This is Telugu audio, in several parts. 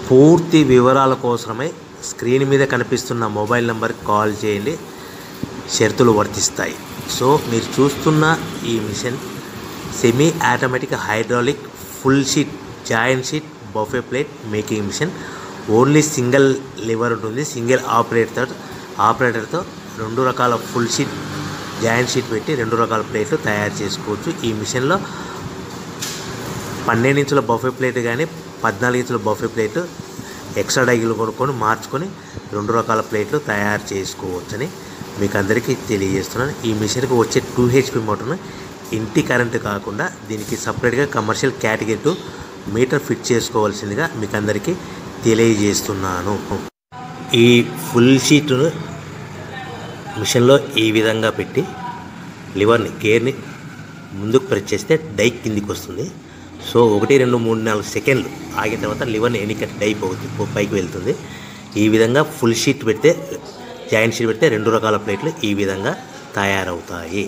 పూర్తి వివరాల కోసమై స్క్రీన్ మీద కనిపిస్తున్న మొబైల్ నెంబర్కి కాల్ చేయండి. షరతులు వర్తిస్తాయి. సో మీరు చూస్తున్న ఈ machine semi automatic hydraulic full sheet joint sheet buffet plate making machine. Only single lever ఉంటుంది. సింగిల్ ఆపరేటర్తో 2 రకాల ఫుల్ షీట్ జాయింట్ షీట్ పెట్టి 2 రకాల ప్లేట్లు తయారు చేసుకోవచ్చు. ఈ మిషన్లో 12 ఇంచుల బఫే ప్లేట్ కానీ 14 ఇంచుల బఫే ప్లేట్ ఎక్స్ట్రా డైగులు కొనుక్కొని మార్చుకొని 2 రకాల ప్లేట్లు తయారు చేసుకోవచ్చని మీకు అందరికీ తెలియజేస్తున్నాను. ఈ మిషన్కి వచ్చే 2 HP మోటార్ను ఇంటి కరెంటు కాకుండా దీనికి సపరేట్గా కమర్షియల్ కేటగిరీ 2 మీటర్ ఫిట్ చేసుకోవాల్సిందిగా మీకు అందరికీ తెలియజేస్తున్నాను. ఈ ఫుల్ షీట్ను మిషన్లో ఈ విధంగా పెట్టి లివర్ని గేర్ని ముందుకు ప్రెస్ చేస్తే డై కిందికి వస్తుంది. సో 1 2 3 4 సెకండ్లు ఆగిన తర్వాత లివర్ని ఎన్నికట్టి డై పైకి వెళ్తుంది. ఈ విధంగా ఫుల్ షీట్ పెడితే జాయింట్ షీట్ పెడితే 2 రకాల ప్లేట్లు ఈ విధంగా తయారవుతాయి.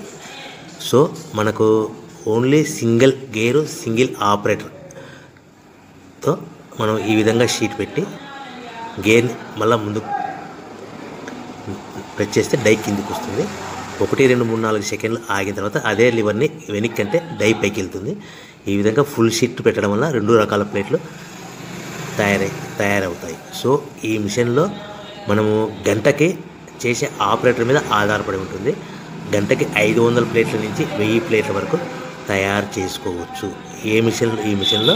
సో మనకు ఓన్లీ సింగిల్ గేరు సింగిల్ ఆపరేటర్తో మనం ఈ విధంగా షీట్ పెట్టి గేర్ని మళ్ళీ ముందుకు ప్రెస్ చేస్తే డై కిందికి వస్తుంది. 1 2 3 4 సెకండ్లు ఆగిన తర్వాత అదే లివర్ని వెనక్కి అంటే డై పైకి వెళ్తుంది. ఈ విధంగా ఫుల్ షీట్ పెట్టడం వల్ల 2 రకాల ప్లేట్లు తయారవుతాయి. సో ఈ మిషన్లో మనము గంటకి చేసే ఆపరేటర్ మీద ఆధారపడి ఉంటుంది. గంటకి 500 ప్లేట్ల నుంచి 1000 ప్లేట్ల వరకు తయారు చేసుకోవచ్చు. ఈ మిషన్లో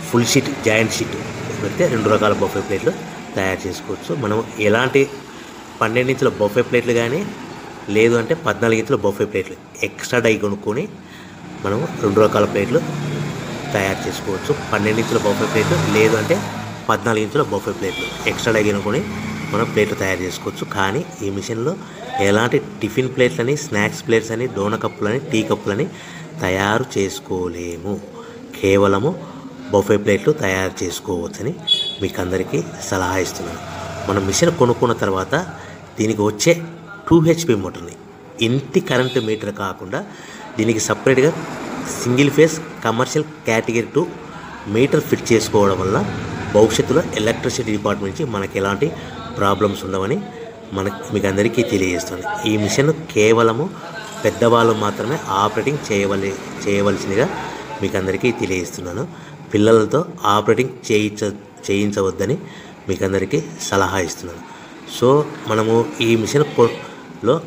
ఫుల్ షీట్ జాయింట్ షీట్ పెడితే 2 రకాల బఫే ప్లేట్లు తయారు చేసుకోవచ్చు. మనం ఎలాంటి 12 ఇంచుల బఫే ప్లేట్లు కానీ లేదు అంటే 14 ఇంచుల బఫే ప్లేట్లు ఎక్స్ట్రా డై కొనుక్కొని మనం 2 రకాల ప్లేట్లు తయారు చేసుకోవచ్చు. 12 ఇంచుల బఫే ప్లేట్లు లేదు అంటే 14 ఇంచుల బఫే ప్లేట్లు ఎక్స్ట్రా డై కొనుక్కొని మనం ప్లేట్లు తయారు చేసుకోవచ్చు. కానీ ఈ మిషన్లో ఎలాంటి టిఫిన్ ప్లేట్లని స్నాక్స్ ప్లేట్స్ అని డోన కప్పులని టీ కప్పులని తయారు చేసుకోలేము. కేవలము బఫే ప్లేట్లు తయారు చేసుకోవచ్చని మీకు అందరికీ సలహా ఇస్తున్నాను. మనం మిషన్ కొనుక్కున్న తర్వాత దీనికి వచ్చే 2 HP మోటార్ని ఇంటి కరెంటు మీటర్ కాకుండా దీనికి సపరేట్గా single phase commercial category 2 metre fit చేసుకోవడం వల్ల భవిష్యత్తులో ఎలక్ట్రిసిటీ డిపార్ట్మెంట్ నుంచి మనకి ఎలాంటి ప్రాబ్లమ్స్ ఉండవని మీకు అందరికీ తెలియజేస్తుంది. ఈ మిషన్ కేవలము పెద్దవాళ్ళు మాత్రమే ఆపరేటింగ్ చేయవలసిందిగా మీకు అందరికీ తెలియజేస్తున్నాను. పిల్లలతో ఆపరేటింగ్ చేయించవద్దని మీకు అందరికీ సలహా ఇస్తున్నాను. సో మనము ఈ మిషన్లో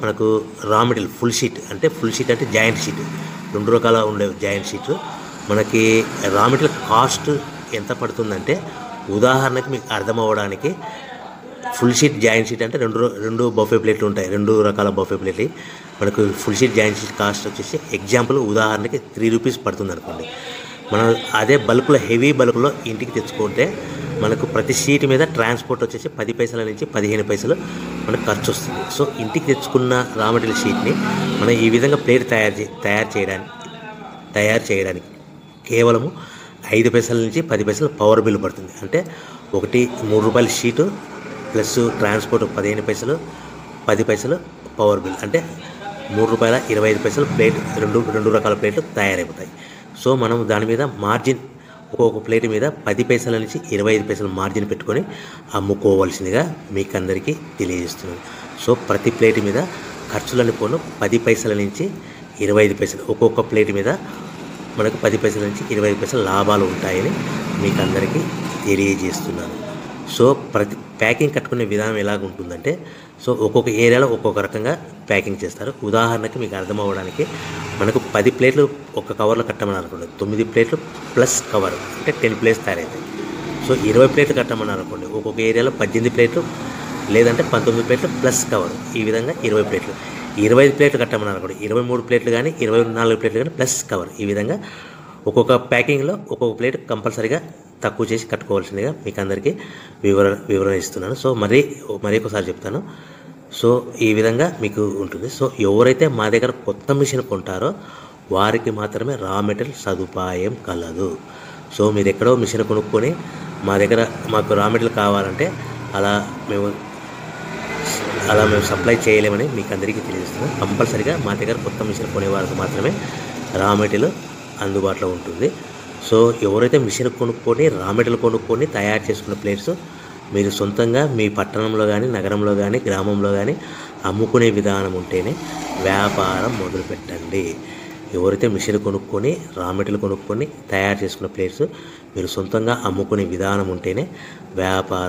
మనకు రా మెటీరియల్ ఫుల్ షీట్ అంటే జాయింట్ షీట్ 2 రకాల ఉండే జాయింట్ షీట్ మనకి రా మెటీరియల్ కాస్ట్ ఎంత పడుతుందంటే ఉదాహరణకి మీకు అర్థం అవ్వడానికి ఫుల్ షీట్ జాయింట్ షీట్ అంటే 2 బఫే ప్లేట్లు ఉంటాయి. 2 రకాల బఫే ప్లేట్లు మనకు full sheet joint sheet cost వచ్చేసి ఎగ్జాంపుల్ ఉదాహరణకి 3 రూపీస్ పడుతుంది అనుకోండి. మనం అదే బల్క్లో హెవీ బల్క్లో ఇంటికి తెచ్చుకుంటే మనకు ప్రతి షీట్ మీద ట్రాన్స్పోర్ట్ వచ్చేసి 10 పైసల నుంచి 15 పైసలు మనకు ఖర్చు వస్తుంది. సో ఇంటికి తెచ్చుకున్న రా మెటీరియల్ షీట్ని మనం ఈ విధంగా ప్లేట్ తయారు చేయడానికి కేవలము 5 పైసల నుంచి 10 పైసలు పవర్ బిల్ పడుతుంది. అంటే ఒకటి 3 రూపాయల షీటు ప్లస్ ట్రాన్స్పోర్ట్ 15 పైసలు 10 పైసలు పవర్ బిల్ అంటే 3 రూపాయల 25 పైసలు ప్లేట్ 2 రకాల ప్లేట్లు తయారైపోతాయి. సో మనం దాని మీద మార్జిన్ ఒక్కొక్క ప్లేట్ మీద 10 పైసల నుంచి 25 పైసలు మార్జిన్ పెట్టుకొని అమ్ముకోవాల్సిందిగా మీకు అందరికీ తెలియజేస్తున్నాను. సో ప్రతి ప్లేట్ మీద ఖర్చులని పోను 10 పైసల నుంచి 25 పైసలు ఒక్కొక్క ప్లేట్ మీద మనకు 10 పైసల నుంచి 25 పైసలు లాభాలు ఉంటాయని మీకు అందరికీ తెలియజేస్తున్నాను. సో ప్రతి ప్యాకింగ్ కట్టుకునే విధానం ఎలాగ ఉంటుందంటే సో ఒక్కొక్క ఏరియాలో ఒక్కొక్క రకంగా ప్యాకింగ్ చేస్తారు. ఉదాహరణకి మీకు అర్థం అవ్వడానికి మనకు 10 ప్లేట్లు ఒక కవర్లో కట్టమని అనుకోండి 9 ప్లేట్లు ప్లస్ కవర్ అంటే 10 ప్లేట్స్ తయారవుతాయి. సో 20 ప్లేట్లు కట్టమని అనుకోండి ఒక్కొక్క ఏరియాలో 18 ప్లేట్లు లేదంటే 19 ప్లేట్లు ప్లస్ కవర్ ఈ విధంగా 20 ప్లేట్లు. 25 ప్లేట్లు కట్టమని అనుకోండి 23 ప్లేట్లు కానీ 24 ప్లేట్లు కానీ ప్లస్ కవర్ ఈ విధంగా ఒక్కొక్క ప్యాకింగ్లో ఒక్కొక్క ప్లేట్ కంపల్సరీగా తక్కువ చేసి కట్టుకోవాల్సిందిగా మీకు అందరికీ వివరణ ఇస్తున్నాను. సో మరీ ఒకసారి చెప్తాను. సో ఈ విధంగా మీకు ఉంటుంది. సో ఎవరైతే మా దగ్గర కొత్త మిషన్ కొంటారో వారికి మాత్రమే రా మెటీరియల్ సదుపాయం కలదు. సో మీరు ఎక్కడో మిషన్ కొనుక్కొని మాకు రా మెటీరియల్ కావాలంటే అలా మేము సప్లై చేయలేమని మీకు అందరికీ తెలియజేస్తున్నాం. కంపల్సరీగా మా దగ్గర కొత్త మిషన్ కొనే వారికి మాత్రమే రా మెటీరియల్ అందుబాటులో ఉంటుంది. సో ఎవరైతే మిషన్ కొనుక్కొని రా మెటీరియల్ కొనుక్కొని తయారు చేసుకున్న ప్లేట్స్ మీరు సొంతంగా మీ పట్టణంలో కానీ నగరంలో కానీ గ్రామంలో కానీ అమ్ముకునే విధానం ఉంటేనే వ్యాపారం మొదలుపెట్టండి. ఎవరైతే మిషన్ కొనుక్కొని రా మెటీరియల్ కొనుక్కొని తయారు చేసుకున్న ప్లేట్స్ మీరు సొంతంగా అమ్ముకునే విధానం ఉంటేనే వ్యాపారం